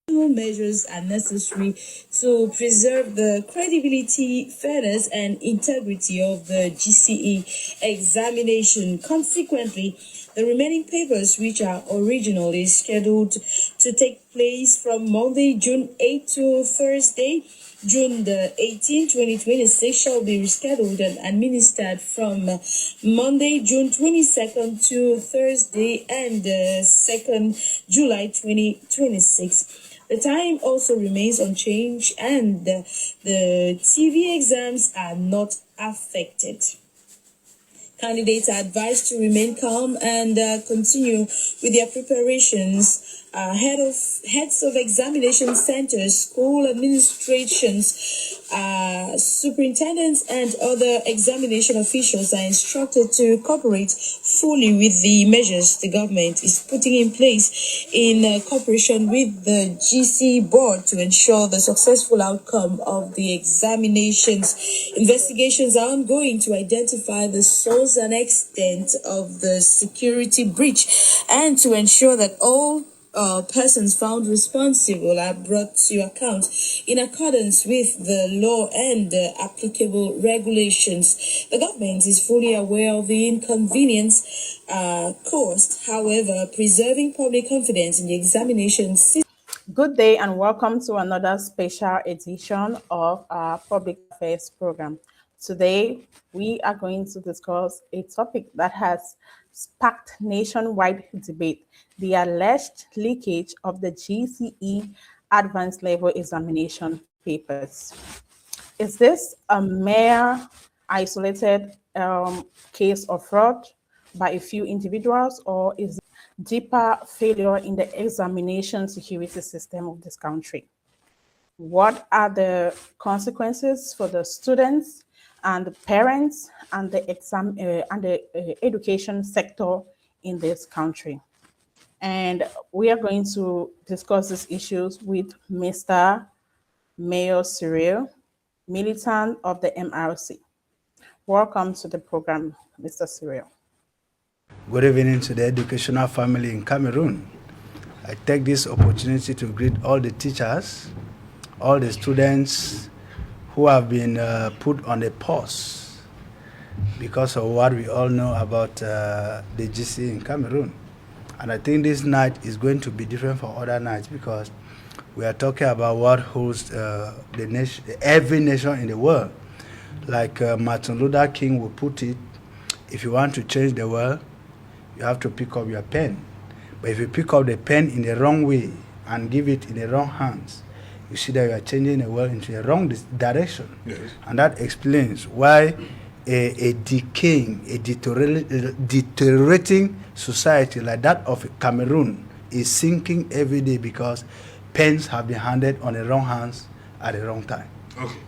measures are necessary to preserve the credibility, fairness, and integrity of the GCE examination. Consequently, the remaining papers, which are originally scheduled to take place from Monday, June 8 to Thursday, June the 18th, 2026, shall be rescheduled and administered from Monday, June 22nd to Thursday and 2nd July 2026. The time also remains unchanged and the TV exams are not affected. Candidates are advised to remain calm and continue with their preparations. Heads of examination centers, school administrations, superintendents, and other examination officials are instructed to cooperate fully with the measures the government is putting in place in cooperation with the GCE Board to ensure the successful outcome of the examinations. Investigations are ongoing to identify the source and extent of the security breach and to ensure that all persons found responsible are brought to account in accordance with the law and applicable regulations. The government is fully aware of the inconvenience caused, however, preserving public confidence in the examination system. Good day and welcome to another special edition of our public affairs program. Today, we are going to discuss a topic that has sparked nationwide debate: the alleged leakage of the GCE Advanced Level examination papers. Is this a mere isolated case of fraud by a few individuals, or is it deeper failure in the examination security system of this country? What are the consequences for the students and the parents and the education sector in this country? And we are going to discuss these issues with Mr. Mayor Cyril, militant of the MRC. Welcome to the program, Mr. Cyril. Good evening to the educational family in Cameroon. I take this opportunity to greet all the teachers, all the students who have been put on a pause because of what we all know about the GCE in Cameroon. And I think this night is going to be different from other nights because we are talking about what holds the nation, every nation in the world. Like Martin Luther King would put it, if you want to change the world, you have to pick up your pen. But if you pick up the pen in the wrong way and give it in the wrong hands, you see that you are changing the world into a wrong direction. Yes. And that explains why a decaying, a deteriorating society like that of Cameroon is sinking every day because pens have been handed on the wrong hands at the wrong time. Okay.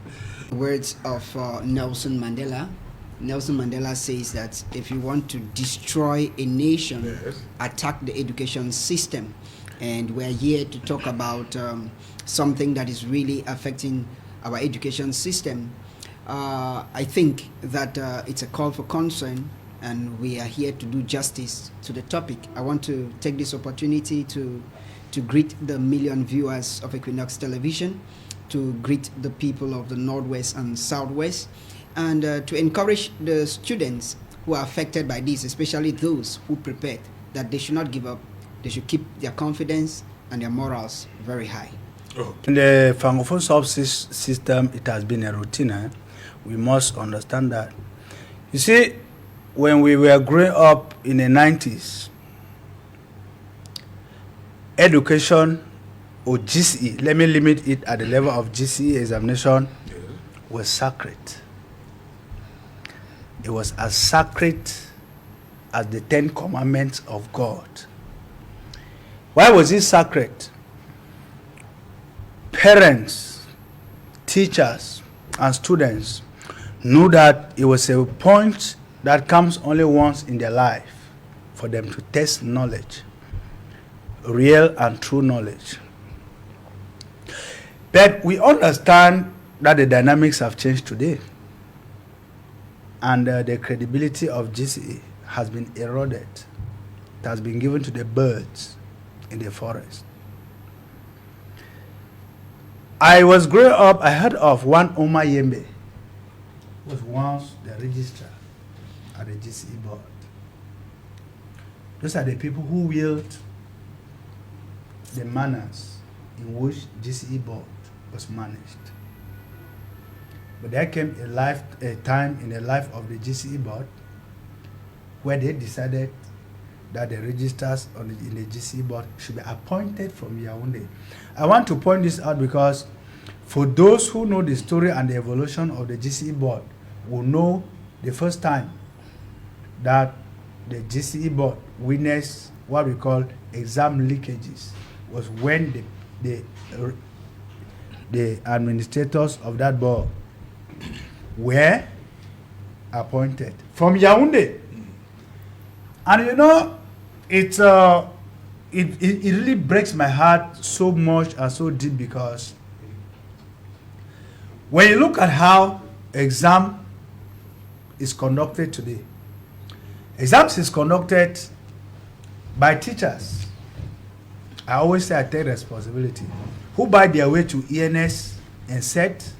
Words of Nelson Mandela. Nelson Mandela says that if you want to destroy a nation, yes, attack the education system. And we're here to talk about something that is really affecting our education system. I think that it's a call for concern, and we are here to do justice to the topic. I want to take this opportunity to greet the million viewers of Equinox Television, to greet the people of the Northwest and Southwest, and to encourage the students who are affected by this, especially those who prepared, that they should not give up. They should keep their confidence and their morals very high. In the Francophone subsys system, it has been a routine. We must understand that. You see, when we were growing up in the 90s, education or GCE, let me limit it at the level of GCE examination, was sacred. It was as sacred as the 10 Commandments of God. Why was it sacred? Parents, teachers, and students knew that it was a point that comes only once in their life for them to test knowledge, real and true knowledge. But we understand that the dynamics have changed today, and the credibility of GCE has been eroded. It has been given to the birds in the forest. I was growing up, I heard of one Oma Yembe, who was once the registrar at the GCE Board. Those are the people who wield the manners in which GCE Board was managed. But there came a time in the life of the GCE Board where they decided that the registrars in the GCE Board should be appointed from Yaoundé. I want to point this out because for those who know the story and the evolution of the GCE Board will know the first time that the GCE Board witnessed what we call exam leakages was when the administrators of that board were appointed from Yaoundé. And you know, it really breaks my heart so much and so deep because when you look at how exam is conducted today, exams is conducted by teachers. I always say I take responsibility. Who buy their way to ENS and SET.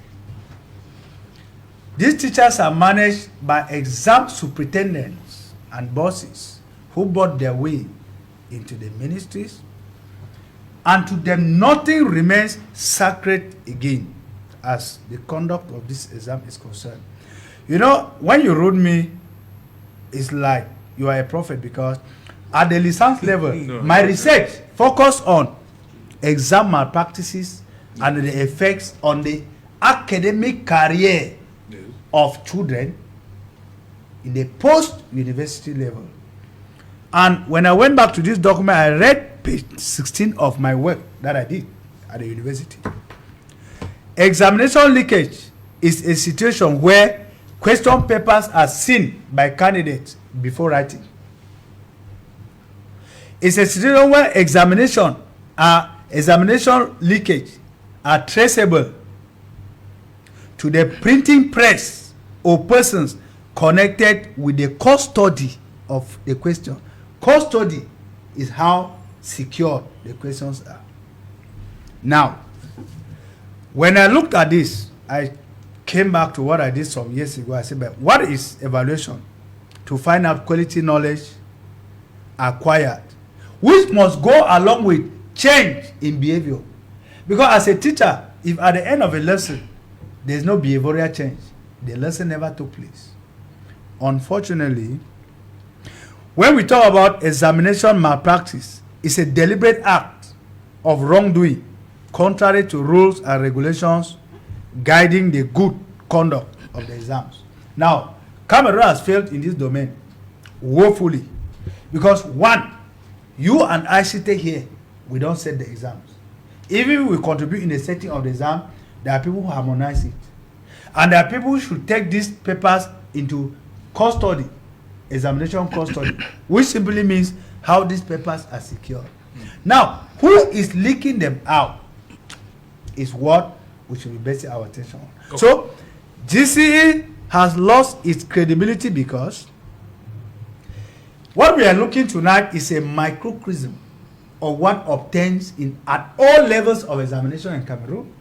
These teachers are managed by exam superintendents and bosses who bought their way into the ministries, and to them nothing remains sacred again as the conduct of this exam is concerned. You know, when you read me, it's like you are a prophet because at the license level, my research focused on exam malpractices and the effects on the academic career of children in the post-university level. And when I went back to this document, I read page 16 of my work that I did at the university. Examination leakage is a situation where question papers are seen by candidates before writing. It's a situation where examination leakage are traceable to the printing press or persons connected with the custody of the question. Custody is how secure the questions are. Now, when I looked at this, I came back to what I did some years ago. I said, but what is evaluation? To find out quality knowledge acquired, which must go along with change in behavior. Because as a teacher, if at the end of a lesson, there's no behavioral change, the lesson never took place. Unfortunately, when we talk about examination malpractice, it's a deliberate act of wrongdoing, contrary to rules and regulations guiding the good conduct of the exams. Now, Cameroon has failed in this domain woefully because one, you and I sit here, we don't set the exams. Even if we contribute in the setting of the exam, there are people who harmonize it. And there are people who should take these papers into custody, examination custody, which simply means how these papers are secured. Now, who is leaking them out is what we should be basing our attention on. Okay. So, GCE has lost its credibility because what we are looking tonight is a microcosm of what obtains at all levels of examination in Cameroon,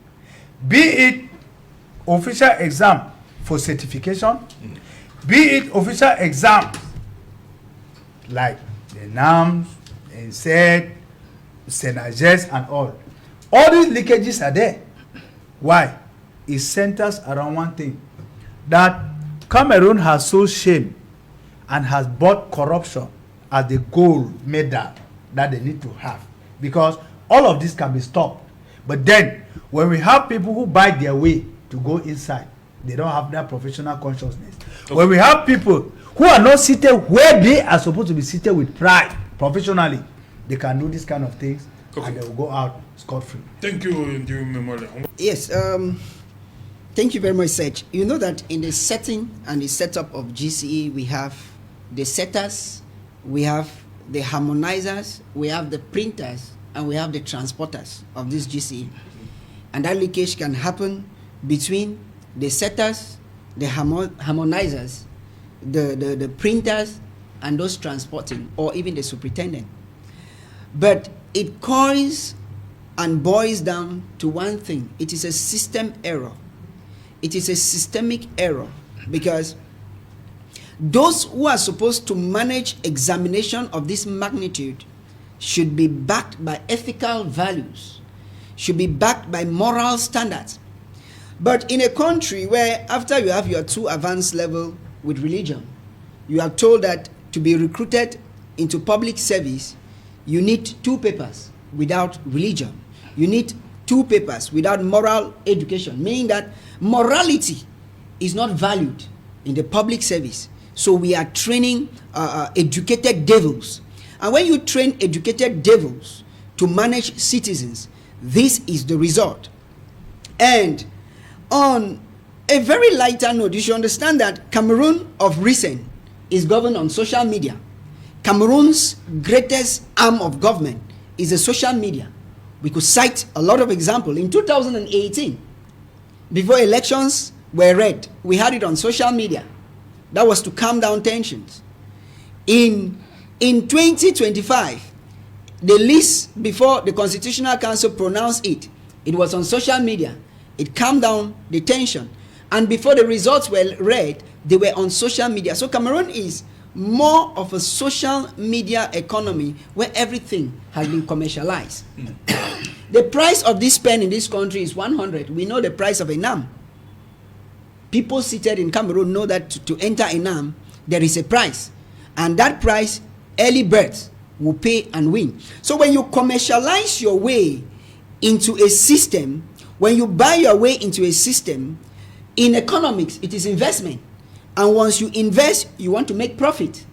be it official exam for certification, be it official exams like the NAMS, NSET, Senages, and all. All these leakages are there. Why? It centers around one thing, that Cameroon has so shame and has bought corruption as the gold medal that they need to have, because all of this can be stopped. But then when we have people who buy their way to go inside, they don't have that professional consciousness. Okay. When we have people who are not seated where they are supposed to be seated with pride professionally, they can do this kind of things. Okay. And they will go out scot-free. Thank you, Memorial. Yes, thank you very much, Seth. You know that in the setting and the setup of GCE, we have the setters, we have the harmonizers, we have the printers, and we have the transporters of this GCE. And that leakage can happen between the setters, the harmonizers, the printers, and those transporting, or even the superintendent. But it coils and boils down to one thing. It is a system error. It is a systemic error, because those who are supposed to manage examination of this magnitude should be backed by ethical values, should be backed by moral standards. But in a country where after you have your 2 advanced level with religion, you are told that to be recruited into public service, you need 2 papers without religion. You need 2 papers without moral education, meaning that morality is not valued in the public service. So we are training educated devils. And when you train educated devils to manage citizens, this is the result. And on a very lighter note, you should understand that Cameroon of recent is governed on social media. Cameroon's greatest arm of government is the social media. We could cite a lot of examples. In 2018, before elections were read, we had it on social media. That was to calm down tensions. In 2025, the list before the Constitutional Council pronounced it, it was on social media. It calmed down the tension. And before the results were read, they were on social media. So Cameroon is more of a social media economy where everything has been commercialized. The price of this pen in this country is 100. We know the price of a NAM. People seated in Cameroon know that to enter a NAM, there is a price. And that price, early birds will pay and win. So when you commercialize your way into a system, when you buy your way into a system, in economics, it is investment. And once you invest, you want to make profit.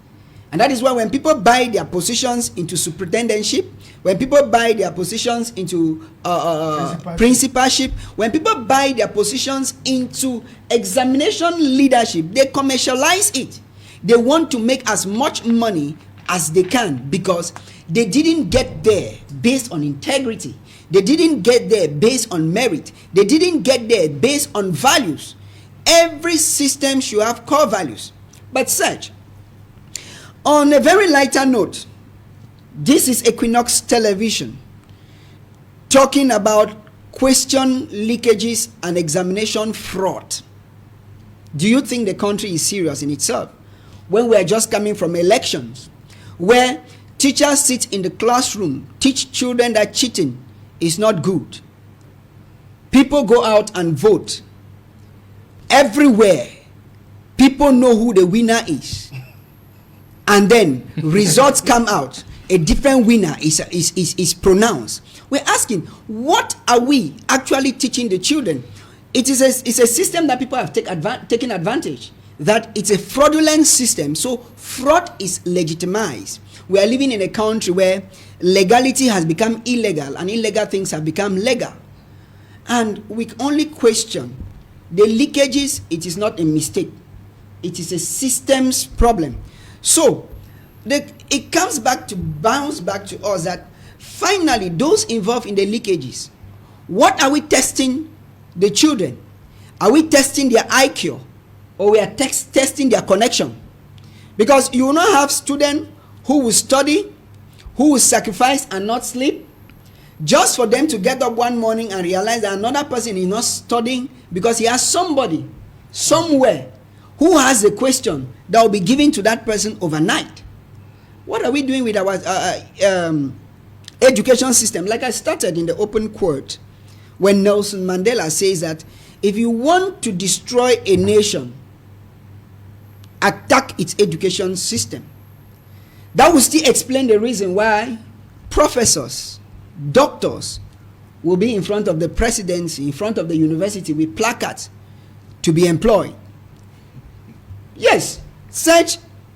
And that is why when people buy their positions into superintendentship, when people buy their positions into principalship, when people buy their positions into examination leadership, they commercialize it. They want to make as much money as they can, because they didn't get there based on integrity. They didn't get there based on merit. They didn't get there based on values. Every system should have core values. But such, on a very lighter note, this is Equinox Television talking about question leakages and examination fraud. Do you think the country is serious in itself when we are just coming from elections, where teachers sit in the classroom, teach children that cheating is not good? People go out and vote. Everywhere, people know who the winner is. And then results come out. A different winner is pronounced. We're asking, what are we actually teaching the children? It's a system that people have taken advantage. That it's a fraudulent system. So fraud is legitimized. We are living in a country where legality has become illegal and illegal things have become legal. And we only question the leakages. It is not a mistake. It is a systems problem. So it comes back to bounce back to us that finally those involved in the leakages, what are we testing the children? Are we testing their IQ, or we are testing their connection? Because you will not have students who will study, who will sacrifice and not sleep, just for them to get up one morning and realize that another person is not studying because he has somebody somewhere who has a question that will be given to that person overnight. What are we doing with our education system? Like I started in the open quote, when Nelson Mandela says that if you want to destroy a nation, attack its education system. That will still explain the reason why professors, doctors will be in front of the presidency, in front of the university with placards to be employed. Yes,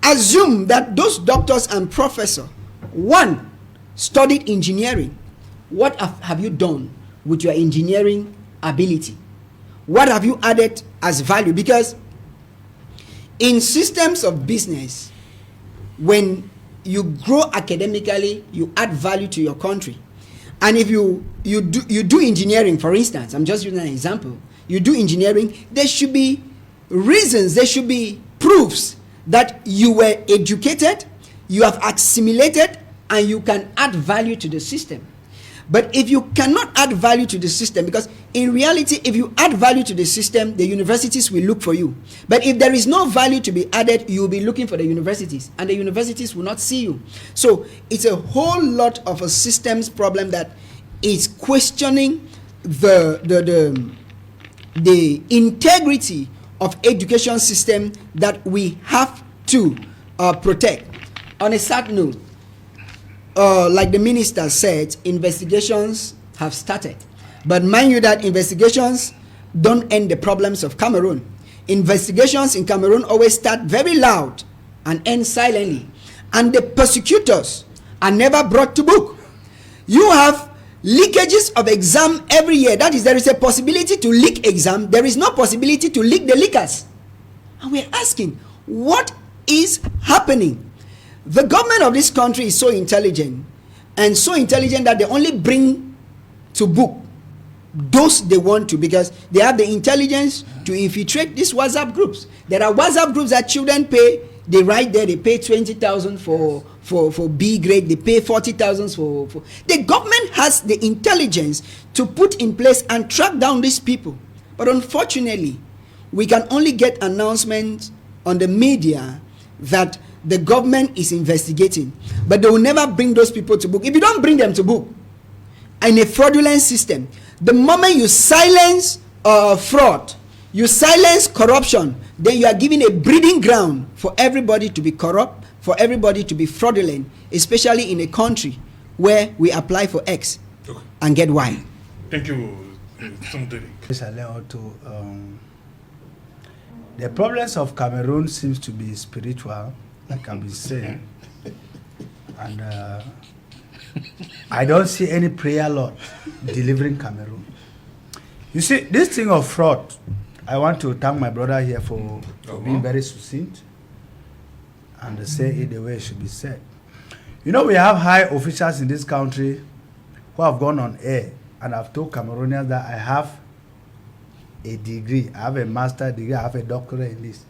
assume that those doctors and professors, one, studied engineering. What have you done with your engineering ability? What have you added as value? Because in systems of business, when you grow academically, you add value to your country. And if you do engineering, for instance, I'm just using an example, you do engineering, there should be reasons, there should be proofs that you were educated, you have assimilated, and you can add value to the system. But if you cannot add value to the system, because in reality, if you add value to the system, the universities will look for you. But if there is no value to be added, you will be looking for the universities, and the universities will not see you. So it's a whole lot of a systems problem that is questioning the integrity of education system that we have to protect. On a sad note, like the minister said, investigations have started. But mind you that investigations don't end the problems of Cameroon. Investigations in Cameroon always start very loud and end silently. And the prosecutors are never brought to book. You have leakages of exam every year. That is, there is a possibility to leak exam. There is no possibility to leak the leakers. And we're asking, what is happening? The government of this country is so intelligent, and so intelligent that they only bring to book those they want to, because they have the intelligence to infiltrate these WhatsApp groups. There are WhatsApp groups that children pay. They write there, they pay 20,000 for B grade, they pay 40,000 for. The government has the intelligence to put in place and track down these people. But unfortunately, we can only get announcements on the media that the government is investigating, but they will never bring those people to book. If you don't bring them to book in a fraudulent system, the moment you silence fraud, you silence corruption, then you are giving a breeding ground for everybody to be corrupt, for everybody to be fraudulent, especially in a country where we apply for X and get Y. Thank you, Sonderic. The problems of Cameroon seems to be spiritual, like I've been saying, and I don't see any prayer, Lord, delivering Cameroon. You see, this thing of fraud, I want to thank my brother here for being very succinct and say it the way it should be said. You know, we have high officials in this country who have gone on air and have told Cameroonians that I have a degree, I have a master's degree, I have a doctorate in this.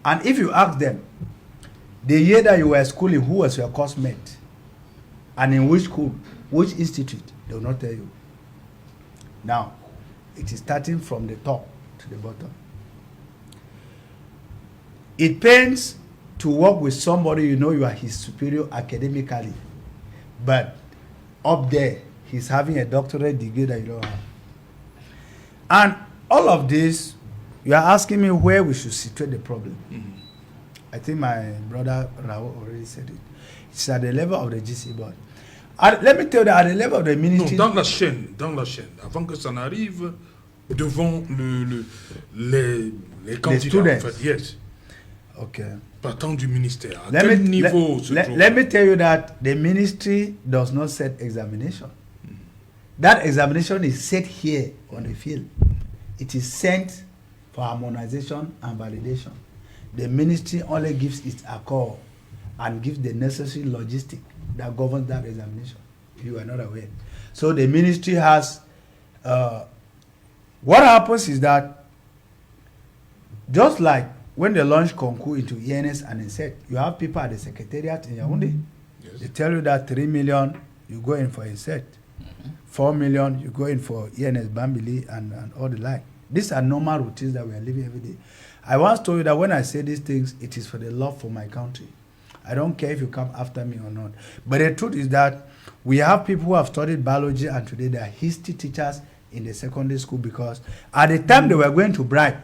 And if you ask them, the year that you were schooling, who was your course mate? And in which school, which institute? They will not tell you. Now, it is starting from the top to the bottom. It pains to work with somebody you know you are his superior academically, but up there, he's having a doctorate degree that you don't have. And all of this, you are asking me where we should situate the problem. I think my brother Raul already said it. It's at the level of the GCE Board. Let me tell you that at the level of the ministry. Non, dans la chaîne, avant que ça n'arrive devant les candidats, en fait, yes. Okay. Partant du ministère. À quel niveau se trouve? Let me tell you that the ministry does not set examination. That examination is set here on the field. It is sent for harmonization and validation. The ministry only gives its accord and gives the necessary logistic that governs that examination. You are not aware. So the ministry has, what happens is that, just like when they launch concours into ENS and INSET, you have people at the secretariat in Yaoundé. Yes. They tell you that 3 million, you go in for INSET. 4 million, you go in for ENS, Bambili, and all the like. These are normal routines that we are living every day. I once told you that when I say these things, it is for the love for my country. I don't care if you come after me or not. But the truth is that we have people who have studied biology and today they are history teachers in the secondary school, because at the time they were going to bribe,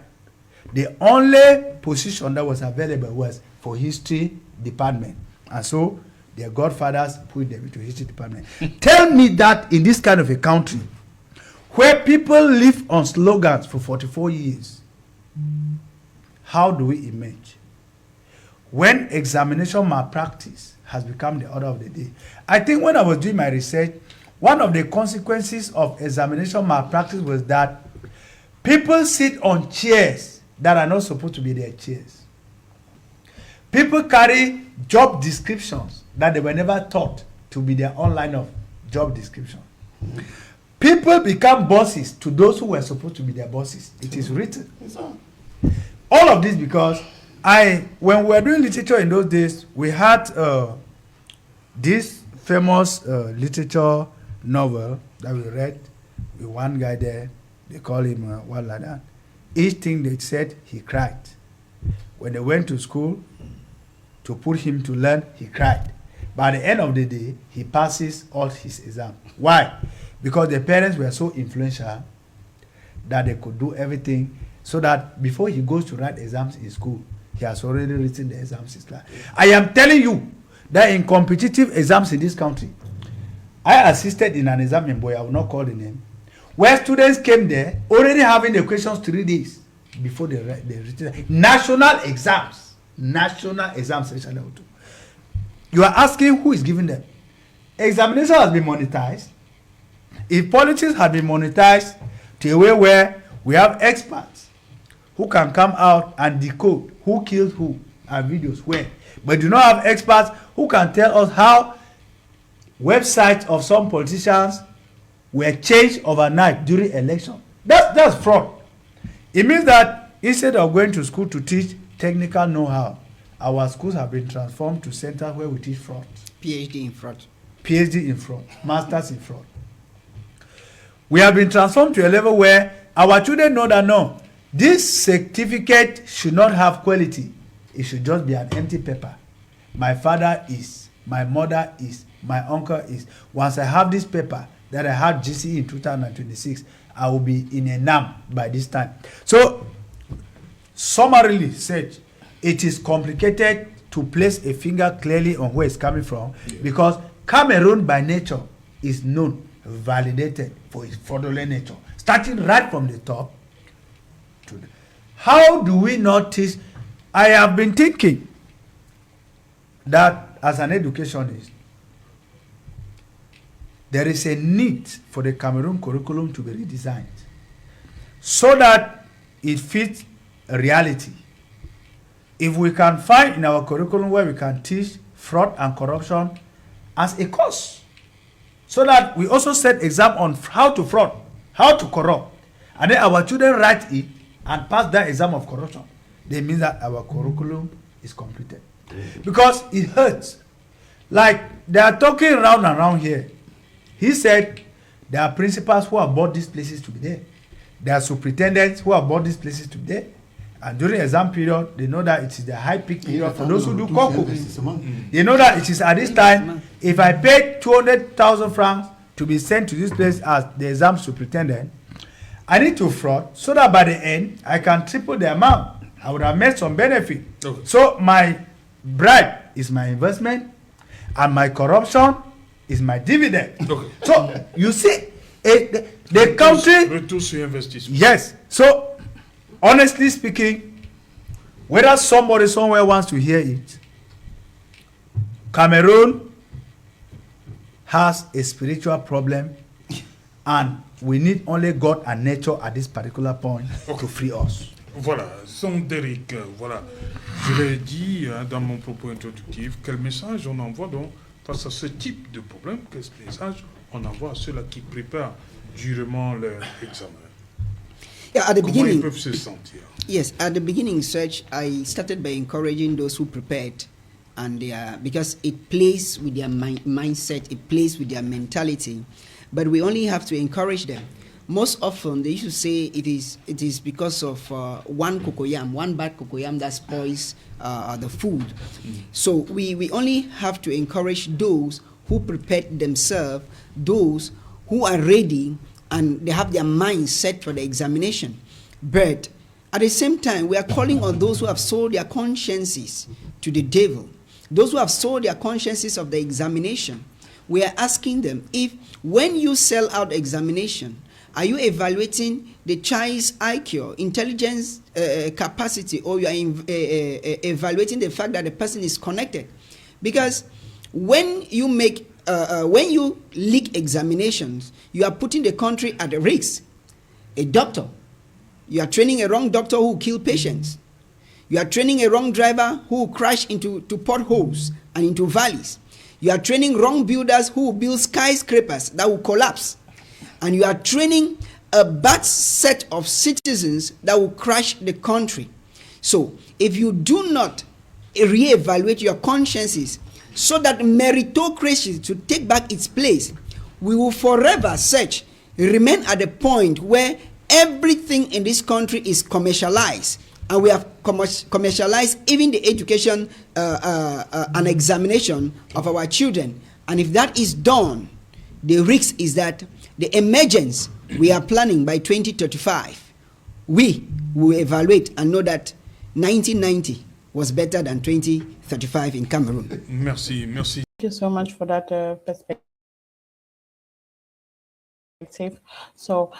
the only position that was available was for history department. And so their godfathers put them into history department. Tell me that in this kind of a country where people live on slogans for 44 years, how do we emerge? When examination malpractice has become the order of the day. I think when I was doing my research, one of the consequences of examination malpractice was that people sit on chairs that are not supposed to be their chairs. People carry job descriptions that they were never taught to be their own line of job description. People become bosses to those who were supposed to be their bosses. It is written. All of this because when we were doing literature in those days, we had this famous literature novel that we read with one guy there. They call him Wahala. Each thing they said, he cried. When they went to school to put him to learn, he cried. By the end of the day, he passes all his exams. Why? Because the parents were so influential that they could do everything so that before he goes to write exams in school, he has already written the exams in class. I am telling you that in competitive exams in this country, I assisted in an exam in Buea, I will not call the name, where students came there already having the questions 3 days before they written. National exams, section level 2. You are asking who is giving them. Examination has been monetized. If politics had been monetized to a way where we have experts who can come out and decode who killed who and videos where, but do not have experts who can tell us how websites of some politicians were changed overnight during election. That's fraud. It means that instead of going to school to teach technical know-how, our schools have been transformed to centers where we teach fraud. PhD in fraud. PhD in fraud, masters in fraud. We have been transformed to a level where our children know that no, this certificate should not have quality. It should just be an empty paper. My father is, my mother is, my uncle is. Once I have this paper that I had GCE in 2026, I will be in a NAM by this time. So, summarily said, it is complicated to place a finger clearly on where it's coming from, because Cameroon by nature is known, validated for its fraudulent nature, starting right from the top to the. How do we not teach? I have been thinking that as an educationist, there is a need for the Cameroon curriculum to be redesigned so that it fits reality. If we can find in our curriculum where we can teach fraud and corruption as a course, so that we also set exam on how to fraud, how to corrupt, and then our children write it and pass that exam of corruption, they mean that our curriculum is completed. Because it hurts. Like they are talking round and round here. He said there are principals who have bought these places to be there. There are superintendents who have bought these places to be there. And during exam period, they know that it is the high peak period for those who do COCO. They know that it is at this time, if I paid 200,000 francs to be sent to this place as the exam superintendent, I need to fraud so that by the end, I can triple the amount. I would have made some benefit. Okay. So my bribe is my investment, and my corruption is my dividend. Okay. So you see, the country. Retour sur investissement. Yes. So honestly speaking, whether somebody somewhere wants to hear it, Cameroon has a spiritual problem, and we need only God and nature at this particular point to free us. Voilà, son Derek, voilà. Je l'ai dit dans mon propos introductif, quel message on envoie donc face à ce type de problème, quel message on envoie à ceux-là qui préparent durement leur examen. Yeah, at the beginning, ils peuvent se sentir? Yes, at the beginning, Serge, I started by encouraging those who prepared, and because it plays with their mindset, it plays with their mentality, but we only have to encourage them. Most often, they used to say it is because of one bad cocoyam that spoils the food. So we only have to encourage those who prepared themselves, those who are ready, and they have their minds set for the examination. But at the same time, we are calling on those who have sold their consciences to the devil, those who have sold their consciences of the examination. We are asking them, if when you sell out examination, are you evaluating the child's IQ, intelligence capacity, or you are evaluating the fact that the person is connected? Because when you leak examinations, you are putting the country at risk. A doctor, you are training a wrong doctor who will kill patients. You are training a wrong driver who will crash into potholes and into valleys. You are training wrong builders who will build skyscrapers that will collapse. And you are training a bad set of citizens that will crash the country. So, if you do not reevaluate your consciences so that meritocracy to take back its place, we will forever remain at the point where everything in this country is commercialized, and we have commercialized even the education and examination of our children. And if that is done, the risk is that the emergence we are planning by 2035, we will evaluate and know that 1990 was better than 2035 in Cameroon. Merci. Thank you so much for that perspective. So,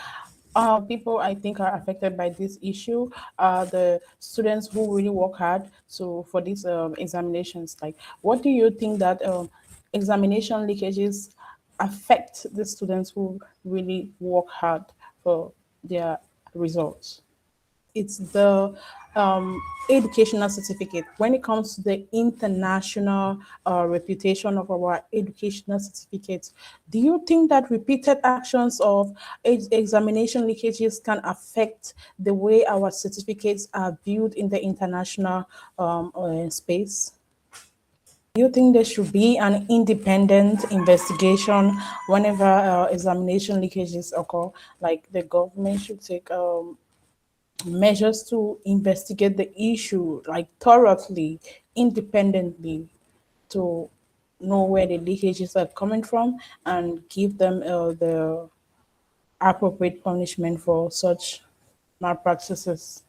people I think are affected by this issue are the students who really work hard for these examinations. Like, what do you think that examination leakages affect the students who really work hard for their results? It's the educational certificate. When it comes to the international reputation of our educational certificates, do you think that repeated actions of examination leakages can affect the way our certificates are viewed in the international space? Do you think there should be an independent investigation whenever examination leakages occur? Like, the government should take measures to investigate the issue, like, thoroughly, independently, to know where the leakages are coming from and give them the appropriate punishment for such malpractices.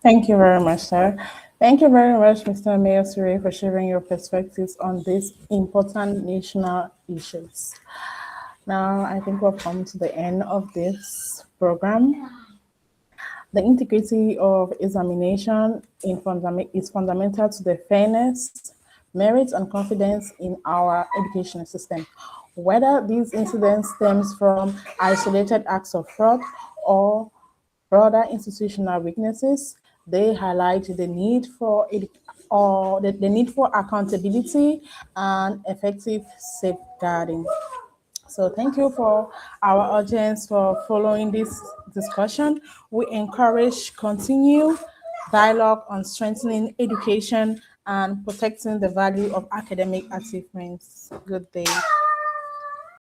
Thank you very much, sir. Thank you very much, Mr. Mayor Suri, for sharing your perspectives on these important national issues. Now, I think we've come to the end of this program. The integrity of examination is fundamental to the fairness, merit, and confidence in our education system. Whether these incidents stems from isolated acts of fraud or broader institutional weaknesses, they highlight the need for the need for accountability and effective safeguarding. So thank you for our audience for following this discussion. We encourage continued dialogue on strengthening education and protecting the value of academic achievements. Good day.